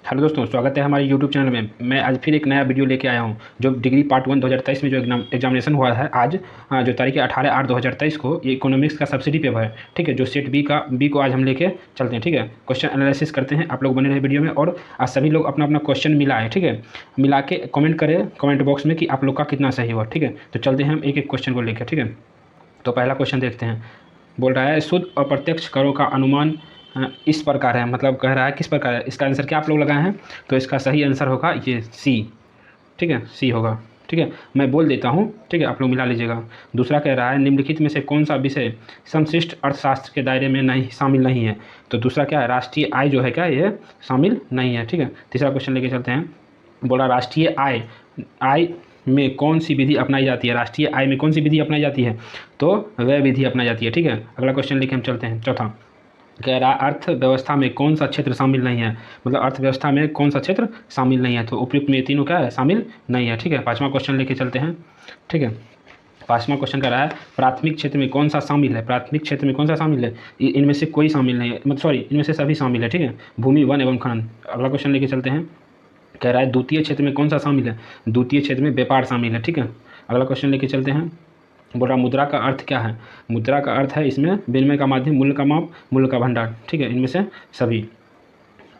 Hello दोस्तों, स्वागत है हमारे यूट्यूब चैनल में। मैं आज फिर एक नया वीडियो लेके आया हूं जो डिग्री पार्ट 1 2023 में जो एग्जामिनेशन हुआ है आज, जो तारीख है 18/8/2023 को। ये इकोनॉमिक्स का सब्सिडी पेपर है, ठीक है, जो सेट बी को आज हम लेके चलते हैं, ठीक है। क्वेश्चन एनालिसिस करते हैं, आप लोग बने रहे वीडियो में। और आज सभी लोग अपना अपना क्वेश्चन मिलाएं, ठीक है। मिला के कमेंट करें कमेंट बॉक्स में कि आप लोग का कितना सही हुआ, ठीक है। तो चलते हैं हम एक एक क्वेश्चन को लेकर, ठीक है। तो पहला क्वेश्चन देखते हैं। बोल रहा है शुद्ध अप्रत्यक्ष करों का अनुमान इस प्रकार है, मतलब कह रहा है किस प्रकार है। इसका आंसर क्या आप लोग लगाए हैं? तो इसका सही आंसर होगा ये सी, ठीक है, सी होगा, ठीक है। मैं बोल देता हूँ, ठीक है, आप लोग मिला लीजिएगा। दूसरा कह रहा है निम्नलिखित में से कौन सा विषय समशिष्ट अर्थशास्त्र के दायरे में नहीं शामिल नहीं है। तो दूसरा क्या है, राष्ट्रीय आय जो है क्या ये शामिल नहीं है, ठीक है। तीसरा क्वेश्चन लेके चलते हैं। बोला राष्ट्रीय आय आय में कौन सी विधि अपनाई जाती है। राष्ट्रीय आय में कौन सी विधि अपनाई जाती है? तो व्यय विधि अपनाई जाती है, ठीक है। अगला क्वेश्चन लेके हम चलते हैं। चौथा कह रहा अर्थव्यवस्था में कौन सा क्षेत्र शामिल नहीं है, मतलब अर्थव्यवस्था में कौन सा क्षेत्र शामिल नहीं है। तो उपयुक्त में ये तीनों क्या है, शामिल नहीं है, ठीक है। पांचवा क्वेश्चन लेके चलते हैं, ठीक है। पांचवा क्वेश्चन कह रहा है प्राथमिक क्षेत्र में कौन सा शामिल है। प्राथमिक क्षेत्र में कौन सा शामिल है? इनमें से कोई शामिल नहीं है, मतलब सॉरी, इनमें से सभी शामिल है, ठीक है। भूमि, वन एवं खनन। अगला क्वेश्चन लेके चलते हैं। कह रहा है द्वितीय क्षेत्र में कौन सा शामिल है। द्वितीय क्षेत्र में व्यापार शामिल है, ठीक है। अगला क्वेश्चन लेके चलते हैं। बोल रहा मुद्रा का अर्थ क्या है। मुद्रा का अर्थ है इसमें विनिमय का माध्यम, मूल्य का माप, मूल्य का भंडार, ठीक है, इनमें से सभी।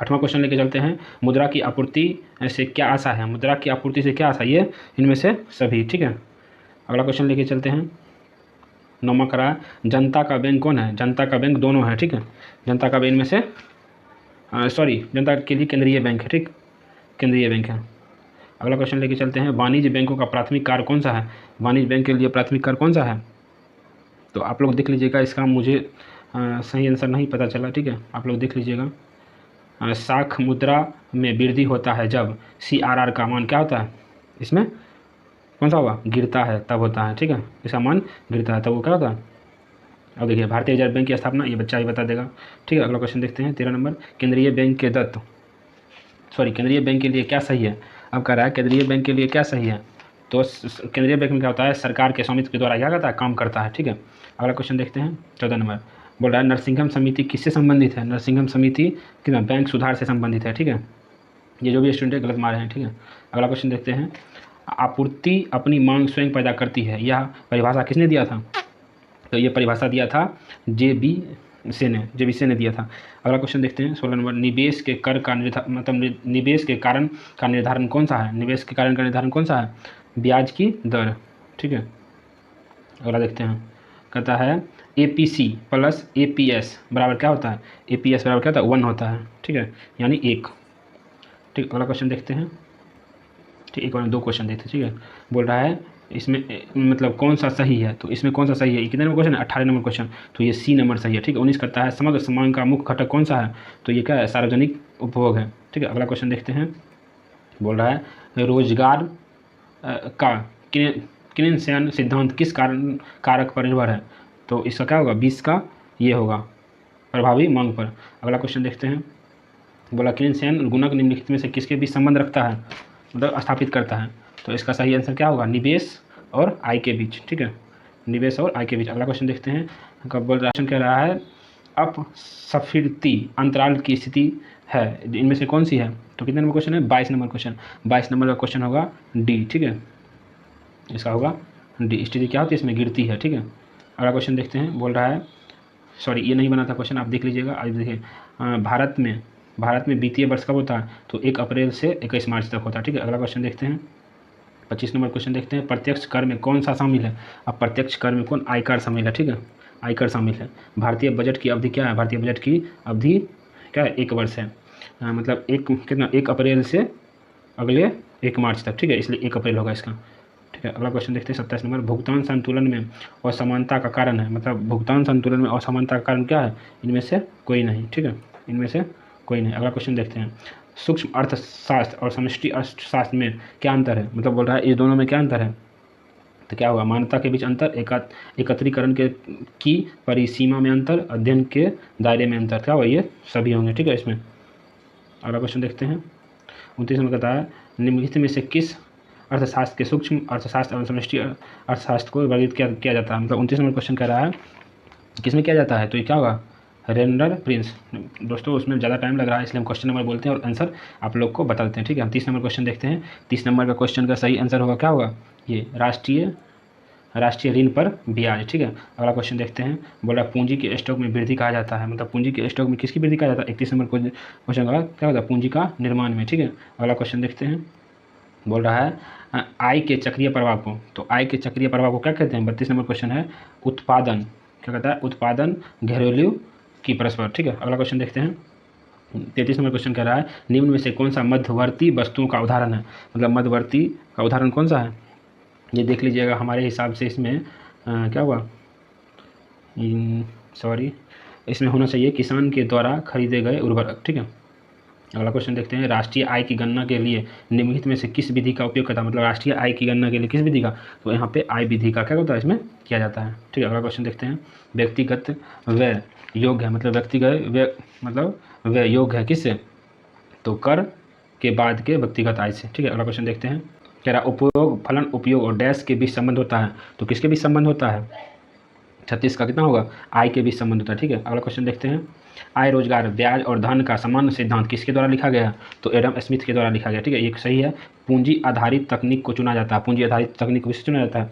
आठवां क्वेश्चन लेके चलते हैं। मुद्रा की आपूर्ति से क्या आशा है। मुद्रा की आपूर्ति से क्या आशा, ये इनमें से सभी, ठीक है। अगला क्वेश्चन लेके चलते हैं। नौवां करा जनता का बैंक कौन है। जनता का बैंक दोनों है, ठीक है। जनता का बैंक में से सॉरी, जनता के लिए केंद्रीय बैंक है, ठीक, केंद्रीय बैंक है। अगला क्वेश्चन लेके चलते हैं। वाणिज्य बैंकों का प्राथमिक कार्य कौन सा है। वाणिज्य बैंक के लिए प्राथमिक कार्य कौन सा है? तो आप लोग देख लीजिएगा, इसका मुझे सही आंसर नहीं पता चला, ठीक है, आप लोग देख लीजिएगा। साख मुद्रा में वृद्धि होता है जब CRR का मान क्या होता है, इसमें कौन सा होगा, गिरता है तब होता है, ठीक है। इसका मान गिरता है तब वो क्या होता है। अब देखिए भारतीय रिजर्व बैंक की स्थापना, ये बच्चा ही बता देगा, ठीक है। अगला क्वेश्चन देखते हैं 13 नंबर। केंद्रीय बैंक के दत्त सॉरी केंद्रीय बैंक के लिए क्या सही है। अब कह रहा है केंद्रीय बैंक के लिए क्या सही है। तो केंद्रीय बैंक में क्या होता है, सरकार के स्वामित्व के द्वारा क्या करता है, काम करता है, ठीक है। अगला क्वेश्चन देखते हैं 14 नंबर। बोल रहा है नरसिंघम समिति किससे संबंधित है। नरसिंघम समिति कितना, बैंक सुधार से संबंधित है, ठीक है। ये जो भी स्टूडेंट गलत मारे हैं, ठीक है। अगला क्वेश्चन देखते हैं। आपूर्ति अपनी मांग स्वयं पैदा करती है, यह परिभाषा किसने दिया था। तो ये परिभाषा दिया था जे बी से ने दिया था। अगला क्वेश्चन देखते हैं 16 नंबर। निवेश के कर का मतलब निवेश के कारण का निर्धारण कौन सा है। निवेश के कारण का निर्धारण कौन सा है, ब्याज की दर, ठीक है। अगला देखते हैं। कहता है APC प्लस APS बराबर क्या होता है। APS बराबर क्या होता है, 1 होता है, ठीक है, यानी 1, ठीक। अगला क्वेश्चन देखते हैं, ठीक, एक और दो क्वेश्चन देखते हैं, ठीक है। बोल रहा है इसमें मतलब कौन सा सही है। तो इसमें कौन सा सही है, कितने नंबर क्वेश्चन है, 18 नंबर क्वेश्चन। तो ये C नंबर सही है, ठीक है। 19 करता है समग्र सामान का मुख्य घटक कौन सा है। तो ये क्या है, सार्वजनिक उपभोग है, ठीक है। अगला क्वेश्चन देखते हैं। बोल रहा है रोजगार का किनेंशियन सिद्धांत किस कारक पर निर्भर है। तो इसका क्या होगा, 20 का ये होगा, प्रभावी मांग पर। अगला क्वेश्चन देखते हैं। बोला किनेंशियन गुणक निम्नलिखित में से किसके बीच संबंध रखता है, मतलब स्थापित करता है। तो इसका सही आंसर क्या होगा, निवेश और आय के बीच, ठीक है, निवेश और आय के बीच। अगला क्वेश्चन देखते हैं। कब्बल राशन कह रहा है अपस्फीति अंतराल की स्थिति है, इनमें से कौन सी है। तो कितने नंबर क्वेश्चन है, 22 नंबर क्वेश्चन। 22 नंबर का क्वेश्चन होगा D, ठीक है, इसका होगा D। स्थिति क्या होती है, इसमें गिरती है, ठीक है। अगला क्वेश्चन देखते हैं। बोल रहा है सॉरी ये नहीं बना था क्वेश्चन, आप देख लीजिएगा। आज देखिए भारत में वित्तीय वर्ष कब होता है। तो 1 अप्रैल से 21 मार्च तक होता है, ठीक है। अगला क्वेश्चन देखते हैं। 25 नंबर क्वेश्चन देखते हैं। प्रत्यक्ष कर में कौन सा शामिल है। अब प्रत्यक्ष कर में कौन, आयकर शामिल है, ठीक है, आयकर शामिल है। भारतीय बजट की अवधि क्या है। भारतीय बजट की अवधि क्या है, 1 वर्ष है। मतलब कितना, 1 अप्रैल से अगले 1 मार्च तक, ठीक है, इसलिए 1 अप्रैल होगा इसका, ठीक है। अगला क्वेश्चन देखते हैं 27 नंबर। भुगतान संतुलन में असमानता का कारण है, मतलब भुगतान संतुलन में असमानता का कारण क्या है, इनमें से कोई नहीं, ठीक है, इनमें से कोई नहीं। अगला क्वेश्चन देखते हैं। सूक्ष्म अर्थशास्त्र और समष्टि अर्थशास्त्र में क्या अंतर है, मतलब बोल रहा है इस दोनों में क्या अंतर है। तो क्या होगा, मान्यता के बीच अंतर, एकत्रीकरण के की परिसीमा में अंतर, अध्ययन के दायरे में अंतर, क्या होगा, ये सभी होंगे, ठीक है इसमें। अगला क्वेश्चन देखते हैं। 29 नंबर कहता है निम्नलिखित में से किस अर्थशास्त्र के सूक्ष्म अर्थशास्त्र और समष्टि अर्थशास्त्र को वर्गीकृत किया जाता है। मतलब 29 नंबर क्वेश्चन कह रहा है किसमें किया जाता है। तो ये क्या होगा, रेंडर प्रिंस। दोस्तों उसमें ज़्यादा टाइम लग रहा है, इसलिए हम क्वेश्चन नंबर बोलते हैं और आंसर आप लोग को बता देते हैं, ठीक है। हम 30 नंबर क्वेश्चन देखते हैं। 30 नंबर का क्वेश्चन का सही आंसर होगा, क्या होगा, ये राष्ट्रीय ऋण पर ब्याज, ठीक है। अगला क्वेश्चन देखते हैं। बोला पूंजी के स्टॉक में वृद्धि कहा जाता है, मतलब पूंजी के स्टॉक में किसकी वृद्धि कहा जाता है। 31 नंबर क्वेश्चन का क्या होता है, पूंजी का निर्माण में, ठीक है। अगला क्वेश्चन देखते हैं। बोल रहा है आय के चक्रीय प्रभाव को, तो आय के चक्रीय प्रभाव को क्या कहते हैं। 32 नंबर क्वेश्चन है उत्पादन, क्या कहता है, उत्पादन, घरेलू की परस्पर, ठीक है। अगला क्वेश्चन देखते हैं। 33 नंबर क्वेश्चन कह रहा है निम्न में से कौन सा मध्यवर्ती वस्तुओं का उदाहरण है, मतलब मध्यवर्ती का उदाहरण कौन सा है, ये देख लीजिएगा। हमारे हिसाब से इसमें क्या हुआ, सॉरी, इसमें होना चाहिए किसान के द्वारा खरीदे गए उर्वरक, ठीक है। अगला क्वेश्चन देखते हैं। राष्ट्रीय आय की गणना के लिए निम्नलिखित में से किस विधि का उपयोग करता है, मतलब राष्ट्रीय आय की गणना के लिए किस विधि का, तो यहाँ पे आय विधि का क्या होता है, इसमें किया जाता है, ठीक है। अगला क्वेश्चन देखते हैं। व्यक्तिगत व्यय योग्य है, मतलब व्यक्तिगत व्यय मतलब व्यय योग्य है किससे, तो कर के बाद के व्यक्तिगत आय से, ठीक है। अगला क्वेश्चन देखते हैं। कह रहा उपयोग फलन उपयोग और डैश के बीच संबंध होता है, तो किसके बीच संबंध होता है, 36 का कितना होगा, आय के बीच संबंध होता है, ठीक है। अगला क्वेश्चन देखते हैं। आय, रोजगार, ब्याज और धन का सामान्य सिद्धांत किसके द्वारा लिखा गया, तो एडम स्मिथ के द्वारा लिखा गया, ठीक है। ये सही है। पूंजी आधारित तकनीक को चुना जाता है, पूंजी आधारित तकनीक को चुना जाता है।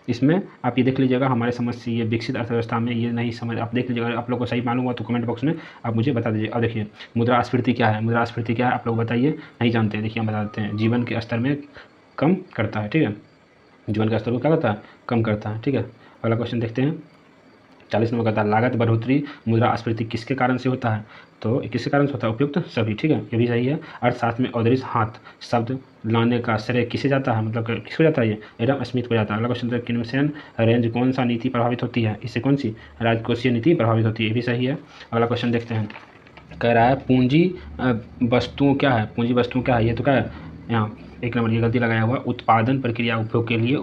इसमें आप ये देख लीजिएगा, हमारे समझ से ये विकसित अर्थव्यवस्था में ये नहीं समझ, आप देख लीजिएगा, आप लोग को सही मालूम हुआ तो कमेंट बॉक्स में आप मुझे बता दीजिए। अब देखिए मुद्रास्फीति क्या है, मुद्रास्फीति क्या है आप लोग बताइए, नहीं जानते, देखिए हम बता देते हैं। जीवन के स्तर में कम करता है, ठीक है, जीवन का स्तर को क्या करता है, कम करता है, ठीक है। अगला क्वेश्चन देखते हैं। 40 नंबर कहता है लागत बढ़ोतरी मुद्रास्फीति किसके कारण से होता है, तो किसके कारण से होता है, उपयुक्त सभी, ठीक है, ये भी सही है। अर्थशास्त्र में औदरिश हाथ शब्द लाने का श्रेय किसे जाता है, मतलब किसको जाता है, ये एडम स्मिथ को जाता है। अगला क्वेश्चन, किन्वेशन रेंज कौन सा नीति प्रभावित होती है, इससे कौन सी राजकोषीय नीति प्रभावित होती है, ये भी सही है। अगला क्वेश्चन देखते हैं। कह रहा है पूंजी वस्तुओं क्या है, पूंजी वस्तुओं क्या है, ये तो क्या है, यहाँ 1 नंबर ये गलती लगाया हुआ, उत्पादन प्रक्रिया उपभोग के लिए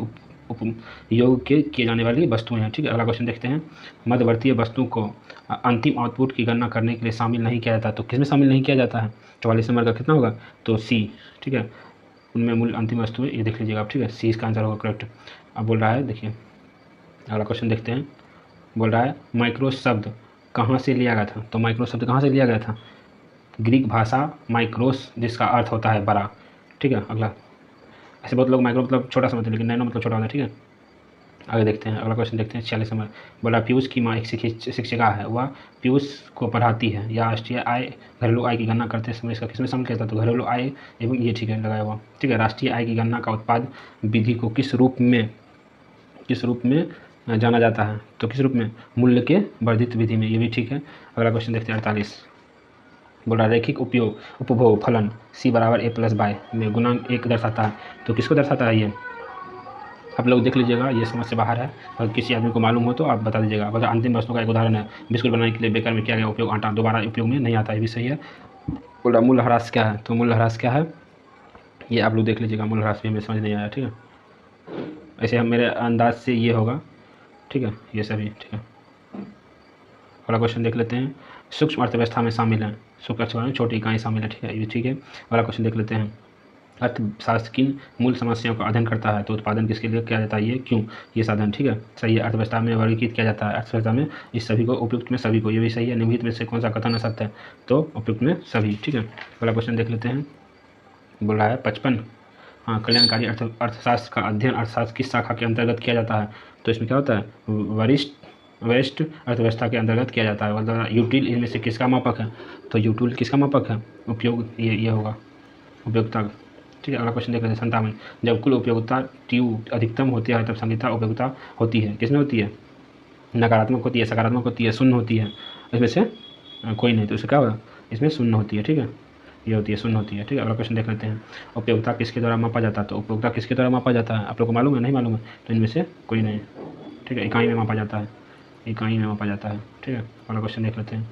उपयोग के किए जाने वाली वस्तुएं हैं, ठीक है। अगला क्वेश्चन देखते हैं। मध्यवर्ती वस्तु को अंतिम आउटपुट की गणना करने के लिए शामिल नहीं किया जाता, तो किसमें शामिल नहीं किया जाता है, 44 नंबर का कितना होगा, तो सी, ठीक है, उनमें मूल अंतिम वस्तुएं, ये देख लीजिएगा आप, ठीक है, सी इसका आंसर होगा करेक्ट। अब बोल रहा है, देखिए अगला क्वेश्चन देखते हैं। बोल रहा है माइक्रो शब्द कहाँ से लिया गया था, तो माइक्रो शब्द कहाँ से लिया गया था, ग्रीक भाषा माइक्रोस, जिसका अर्थ होता है बड़ा, ठीक है। अगला, ऐसे बहुत लोग माइक्रो मतलब छोटा समझते हैं, लेकिन नैनो मतलब छोटा होता है, ठीक है। आगे देखते हैं। अगला क्वेश्चन देखते हैं। 46 नंबर बोला पीयूष की माँ एक शिक्षिका है, वह पीयूष को पढ़ाती है, या राष्ट्रीय आय घरेलू आय की गणना करते समय इसका किसमें शामिल किया था, तो घरेलू आय एवं ये, ठीक है, लगाया हुआ, ठीक है। राष्ट्रीय आय की गणना का उत्पाद विधि को किस रूप में जाना जाता है, तो किस रूप में, मूल्य के वर्धित विधि में, ये भी ठीक है। अगला क्वेश्चन देखते हैं। 48 बोल रहा रैखिक उपभोग फलन C बराबर A+बाय में गुणांक 1 दर्शाता है, तो किसको दर्शाता है, ये आप लोग देख लीजिएगा, ये समझ से बाहर है, और किसी आदमी को मालूम हो तो आप बता दीजिएगा। मतलब अंतिम वस्तु का एक उदाहरण है, बिस्कुट बनाने के लिए बेकर में किया गया उपयोग आटा दोबारा उपयोग में नहीं आता, ये भी सही है। बोल रहा मूल्यह्रास क्या है, तो मूल्यह्रास क्या है, ये आप लोग देख लीजिएगा, मूल्यह्रास भी हमें समझ नहीं आया, ठीक है। ऐसे हम मेरे अंदाज से ये होगा, ठीक है, ये सभी, ठीक है। अगला क्वेश्चन देख लेते हैं। सूक्ष्म अर्थव्यवस्था में शामिल है, सूक्ष्म अर्थव्यवस्था में छोटी इकाई शामिल है, ठीक है, ये ठीक है। अगला क्वेश्चन देख लेते हैं। अर्थशास्त्र किन मूल समस्याओं का अध्ययन करता है, तो उत्पादन किसके लिए किया जाता है, ये क्यों, ये साधन, ठीक है, सही है। अर्थव्यवस्था में वर्गीकृत किया जाता है, अर्थव्यवस्था में इस सभी को, उपयुक्त में सभी को, ये भी सही है। निम्नलिखित में से कौन सा कथन सत्य है, तो उपयुक्त में सभी, ठीक है। अगला क्वेश्चन देख लेते हैं। बोल रहा है 55 हाँ, कल्याणकारी अर्थशास्त्र का अध्ययन अर्थशास्त्र किस शाखा के अंतर्गत किया जाता है, तो इसमें क्या होता है, वरिष्ठ अर्थव्यवस्था के अंतर्गत किया जाता है। मतलब यूटिल इनमें से किसका मापक है, तो यूटिल किसका मापक है, उपयोग, ये होगा उपयोगिता, ठीक है। अगला क्वेश्चन देख लेते हैं। 57 जब कुल उपयोगिता ट्यू अधिकतम होती है तब संगीता उपयोगिता होती है, किसमें होती है, नकारात्मक होती है, सकारात्मक होती है, शून्य होती है, इसमें से कोई नहीं, तो इससे क्या होगा, इसमें शून्य होती है, ठीक है, ये होती है, शून्य होती है, ठीक है। अगला क्वेश्चन देख लेते हैं। उपयोगिता किसके द्वारा मापा जाता है, तो उपयोगिता किसके द्वारा मापा जाता है, आप लोग को मालूम है, नहीं मालूम है, तो इनमें से कोई नहीं, ठीक है, इकाई में मापा जाता है, इकाई में मापा जाता है, ठीक है। अगला क्वेश्चन देख लेते हैं।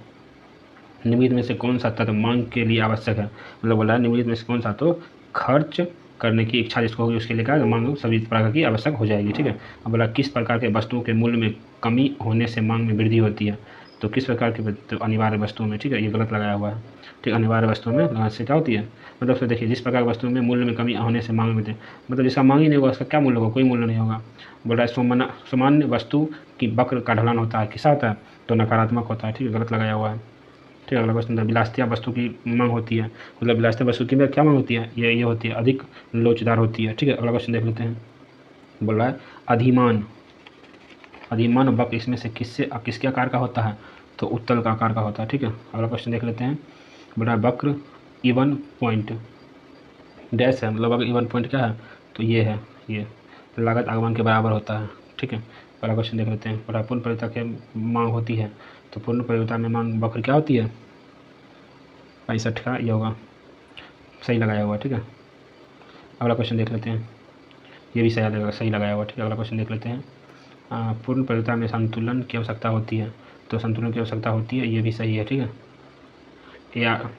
निम्नलिखित में से कौन सा तत्व मांग के लिए आवश्यक है, मतलब बोला है निम्नलिखित में से कौन सा, तो खर्च करने की इच्छा जिसको होगी उसके लिए क्या मांग सभी प्रकार की आवश्यक हो जाएगी, ठीक है। अब बोला किस प्रकार के वस्तुओं के मूल्य में कमी होने से मांग में वृद्धि होती है, तो किस प्रकार की, तो अनिवार्य वस्तुओं में, ठीक है, ये गलत लगाया हुआ है। ठीक, अनिवार्य वस्तुओं में से क्या होती है, मतलब उसमें देखिए जिस प्रकार वस्तुओं में मूल्य में कमी होने से मांग में थे, मतलब जिसका मांग ही नहीं होगा उसका क्या मूल्य होगा, कोई मूल्य नहीं होगा। बोल रहा है सामान्य वस्तु की वक्र का ढलान होता है, किसा होता है, तो नकारात्मक होता है। ठीक है, गलत लगाया हुआ है। ठीक है, अगला क्वेश्चन, विलासिता वस्तु की मांग होती है, मतलब विलासिता वस्तु की क्या मांग होती है, ये होती है अधिक लोचदार होती है। ठीक है, अगला क्वेश्चन देख लेते हैं। बोल रहा है अधिमान वक्र इसमें से किसके आकार का होता है, तो उत्तल का आकार का होता है। ठीक है, अगला क्वेश्चन देख लेते हैं। बोल रहा है वक्र इवन पॉइंट डैश है, मतलब अगर इवन पॉइंट क्या है, तो ये है, ये लागत आगमन के बराबर होता है। ठीक है, अगला क्वेश्चन देख लेते हैं। बोल रहा है पूर्ण परियोजना की मांग होती है, तो पूर्ण परियोजना में मांग वक्र क्या होती है, 65 का ये होगा, सही लगाया हुआ। ठीक है, अगला क्वेश्चन देख लेते हैं। ये भी सही लगाया हुआ। ठीक है, अगला क्वेश्चन देख लेते हैं। पूर्ण परियोजना में संतुलन की आवश्यकता होती है, तो संतुलन की आवश्यकता होती है, ये भी सही है। ठीक है,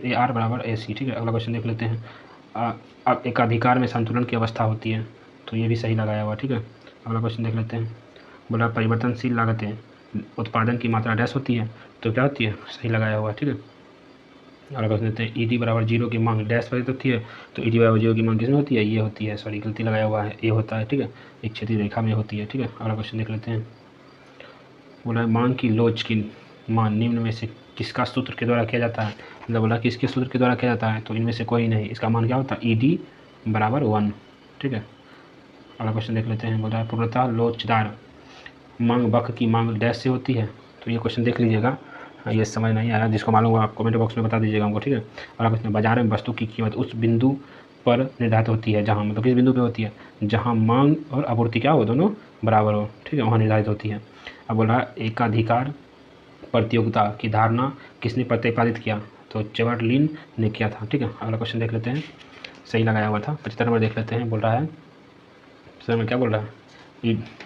ए आर बराबर ए सी। ठीक है, अगला क्वेश्चन देख लेते हैं। अब एकाधिकार में संतुलन की अवस्था होती है, तो ये भी सही लगाया हुआ। ठीक है, अगला क्वेश्चन देख लेते हैं। बोला परिवर्तनशील लागतें उत्पादन की मात्रा डैश होती है, तो क्या होती है, सही लगाया हुआ। ठीक है, अगला क्वेश्चन देते हैं। ई डी बराबर जीरो की मांग डैश पर होती है, तो ई डी बराबर जीरो की मांग किसमें होती है, ये होती है, सॉरी गलती लगाया हुआ है, ये होता है। ठीक है, एक क्षैतिज रेखा में होती है। ठीक है, अगला क्वेश्चन देख लेते हैं। बोला मांग की लोच की मान निम्न में से किसका सूत्र के द्वारा किया जाता है, मतलब बोला किसके सूत्र के द्वारा किया जाता है, तो इनमें से कोई नहीं, इसका मान क्या होता है, ई डी बराबर 1। ठीक है, अगला क्वेश्चन देख लेते हैं। बोल रहा है पूर्णतः लोचदार मांग वक्र की मांग डैश से होती है, तो ये क्वेश्चन देख लीजिएगा, ये समझ नहीं आया, जिसको मालूम होगा आप कमेंट बॉक्स में बता दीजिएगा हमको। ठीक है, अगला क्वेश्चन, बाजार में वस्तु की कीमत उस बिंदु पर निर्धारित होती है जहाँ, मतलब किस बिंदु पे होती है, जहाँ मांग और आपूर्ति क्या हो, दोनों बराबर हो। ठीक है, वहाँ निर्धारित होती है। अब बोल रहा है एकाधिकार प्रतियोगिता की धारणा किसने प्रतिपादित किया, तो चेवर्लिन ने किया था। ठीक है, अगला क्वेश्चन देख लेते हैं। सही लगाया हुआ था। 75 नंबर देख लेते हैं। बोल रहा है सर में क्या बोल रहा है,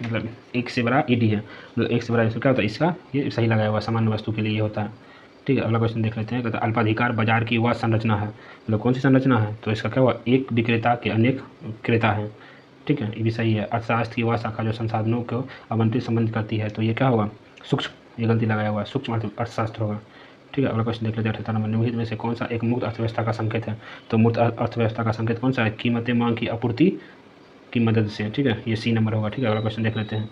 मतलब एक से बड़ा ई डी है, मतलब एक से बड़ा इसका क्या होता है, इसका ये सही लगाया हुआ, सामान्य वस्तु के लिए ये होता है। ठीक है, अगला क्वेश्चन देख लेते हैं। कहते हैं अल्पाधिकार बाजार की वह संरचना है, मतलब कौन सी संरचना है, तो इसका क्या हुआ, एक विक्रेता के अनेक क्रेता हैं। ठीक है, ये भी सही है। अर्थशास्त्र की वह शाखा जो संसाधनों को आवंटित संबंधित करती है, तो ये क्या होगा, सूक्ष्म, ये गलती लगाया हुआ है, सूक्ष्म अर्थशास्त्र होगा। ठीक है, अगला क्वेश्चन देख लेते हैं। 78 नंबर, निम्नलिखित में से कौन सा एक मुक्त अर्थव्यवस्था का संकेत है, तो मुक्त अर्थव्यवस्था का संकेत कौन सा है, कीमतें मांग की आपूर्ति की मदद से। ठीक है, ये सी नंबर होगा। ठीक है, अगला क्वेश्चन देख लेते हैं।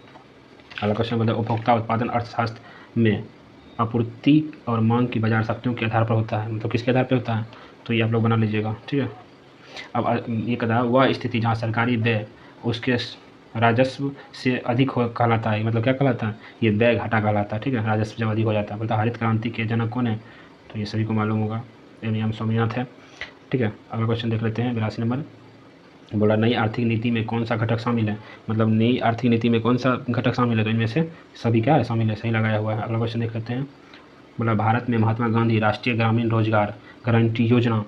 अगला क्वेश्चन मतलब उपभोक्ता उत्पादन अर्थशास्त्र में आपूर्ति और मांग की बाजार शक्तियों के आधार पर होता है, मतलब किसके आधार पर होता है, तो ये आप लोग बना लीजिएगा। ठीक है, अब ये कहता है वह स्थिति जहाँ सरकारी व्यय उसके राजस्व से अधिक हो कहलाता है, मतलब क्या कहलाता है, ये व्यय घाटा कहलाता है। ठीक है, राजस्व जब अधिक हो जाता है। मतलब हरित क्रांति के जनक कौन है, तो ये सभी को मालूम होगा, एम स्वामीनाथन है। ठीक है, अगला क्वेश्चन देख लेते हैं। 82 नंबर, बोला नई आर्थिक नीति में कौन सा घटक शामिल है, मतलब नई आर्थिक नीति में कौन सा घटक शामिल है, तो इनमें से सभी क्या है, शामिल है, सही लगाया हुआ है। अगला क्वेश्चन देख लेते हैं। बोला भारत में महात्मा गांधी राष्ट्रीय ग्रामीण रोजगार गारंटी योजना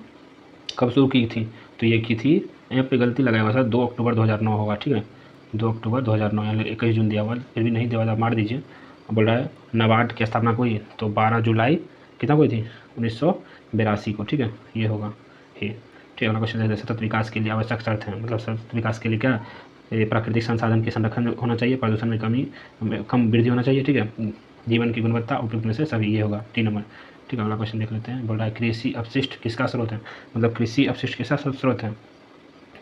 कब शुरू की थी, तो ये की थी, यहाँ पे गलती लगाया हुआ था, 2 अक्टूबर 2009 होगा। ठीक है, 2 अक्टूबर 2009, यहाँ 21 जून दिया हुआ, फिर भी नहीं दिया हुआ, मार दीजिए। बोल रहा है नाबार्ड की स्थापना को हुई, तो 12 जुलाई कितना को हुई थी, 1982 को। ठीक है, ये होगा ये। ठीक है, अगला क्वेश्चन है सतत विकास के लिए आवश्यक शर्त है, मतलब सतत विकास के लिए क्या, ये प्राकृतिक संसाधन के संरक्षण होना चाहिए, प्रदूषण में कम वृद्धि होना चाहिए। ठीक है, जीवन की गुणवत्ता उपयुक्त में से सभी, ये होगा 3 नंबर। ठीक है, अगला क्वेश्चन देख लेते हैं। बोल रहा है कृषि अपशिष्ट किसका स्रोत है, मतलब कृषि अपशिष्ट किसका स्रोत है,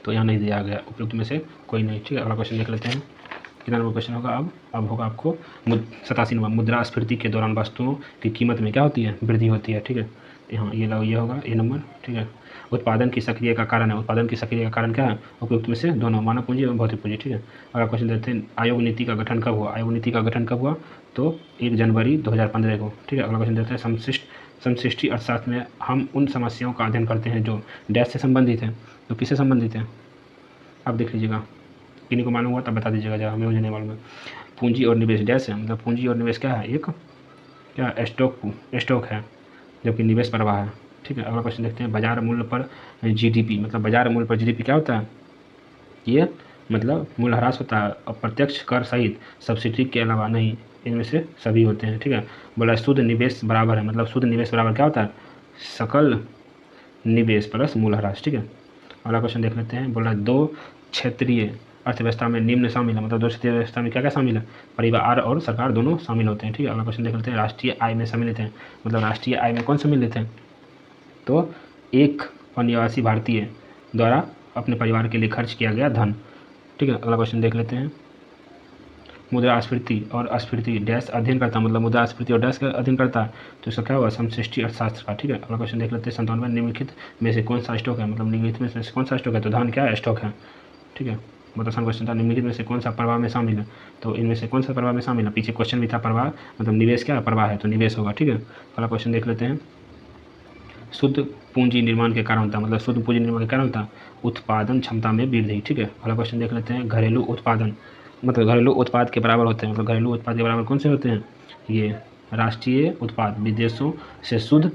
तो यहाँ नहीं दिया गया, उपयुक्त में से कोई नहीं। ठीक है, अगला क्वेश्चन देख लेते हैं। कितना नंबर क्वेश्चन होगा, अब होगा आपको 87 नंबर, मुद्रास्फीति के दौरान वस्तुओं की कीमत में क्या होती है, वृद्धि होती है। ठीक है, यहाँ ये होगा ए नंबर। ठीक है, उत्पादन की सक्रिय का कारण है, उत्पादन की सक्रिय का कारण क्या है, उपयुक्त में से दोनों, मानव पूंजी एवं भौतिक पूंजी। ठीक है, अगला क्वेश्चन देते हैं। आयोग नीति का गठन कब हुआ, आयोग नीति का गठन कब हुआ, तो 1 जनवरी 2015 को। ठीक है, अगला क्वेश्चन देते हैं। समष्टि अर्थशास्त्र में हम उन समस्याओं का अध्ययन करते हैं जो डैश से संबंधित हैं, तो किससे संबंधित हैं, आप देख लीजिएगा, किन्हीं को मालूम हुआ तब बता दीजिएगा, जरा हमें मुझे नहीं मालूम है। पूंजी और निवेश डैश है, मतलब पूंजी और निवेश क्या है, एक क्या स्टॉक है, जबकि निवेश प्रवाह है। ठीक है, अगला क्वेश्चन देखते हैं। बाजार मूल्य पर जीडीपी, मतलब बाजार मूल्य पर जीडीपी क्या होता है, ये मतलब मूल्यह्रास होता है, अप्रत्यक्ष कर सहित सब्सिडी के अलावा नहीं, इनमें से सभी होते हैं। ठीक है, बोला शुद्ध निवेश बराबर है, मतलब शुद्ध निवेश बराबर क्या होता है, सकल निवेश प्लस मूल्यह्रास। ठीक है, अगला क्वेश्चन देख लेते हैं। बोला 2 क्षेत्रीय अर्थव्यवस्था में निम्न शामिल है, मतलब 2 क्षेत्रीय अर्थव्यवस्था में क्या क्या शामिल है, परिवार और सरकार दोनों शामिल होते हैं। ठीक है, अगला क्वेश्चन देख लेते हैं। राष्ट्रीय आय में सम्मिलित हैं, मतलब राष्ट्रीय आय में कौन सम्मिलित है, तो एक अनिवासी भारतीय द्वारा अपने परिवार के लिए खर्च किया गया धन। ठीक है, अगला क्वेश्चन देख लेते हैं। मुद्रास्फीति और अस्फीति डैश अध्ययन करता, मतलब मुद्रास्फीति और डैश का अध्ययन करता है, तो इसका क्या हुआ, समष्टि अर्थशास्त्र का। ठीक है, अगला क्वेश्चन देख लेते हैं। 97 निम्नलिखित में से कौन सा स्टॉक है, मतलब निम्नलिखित में से कौन सा स्टॉक है, तो धान क्या है, स्टॉक है। ठीक है, बहुत आसान क्वेश्चन था। निम्नलिखित में से कौन सा प्रवाह में शामिल है, तो इनमें से कौन सा प्रवाह में शामिल है, पीछे क्वेश्चन भी था प्रवाह, मतलब निवेश क्या है, प्रवाह है, तो निवेश होगा। ठीक है, अगला क्वेश्चन देख लेते हैं। शुद्ध पूंजी निर्माण के कारण होता है, मतलब शुद्ध पूंजी निर्माण के कारण होता है उत्पादन क्षमता में वृद्धि। ठीक है, अगला क्वेश्चन देख लेते हैं। घरेलू उत्पादन, मतलब घरेलू उत्पाद के बराबर होते हैं, मतलब घरेलू उत्पाद के बराबर कौन से होते हैं, ये राष्ट्रीय उत्पाद विदेशों से शुद्ध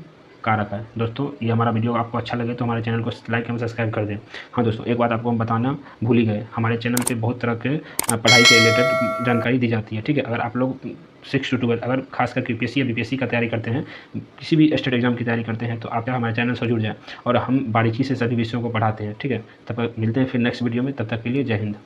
कारक है। दोस्तों ये हमारा वीडियो आपको अच्छा लगे तो हमारे चैनल को लाइक एवं सब्सक्राइब कर दें। हाँ दोस्तों, एक बात आपको हम बताना भूल ही गए, हमारे चैनल पे बहुत तरह के पढ़ाई के रिलेटेड जानकारी दी जाती है। ठीक है, अगर आप लोग 6 to 12 अगर खास करके यूपीएससी या बीपीएससी का तैयारी करते हैं, किसी भी स्टेट एग्जाम की तैयारी करते हैं, तो आप हमारे चैनल से जुड़ जाएँ और हम बारीकी से सभी विषयों को पढ़ाते हैं। ठीक है, तब तक मिलते हैं फिर नेक्स्ट वीडियो में, तब तक के लिए जय हिंद।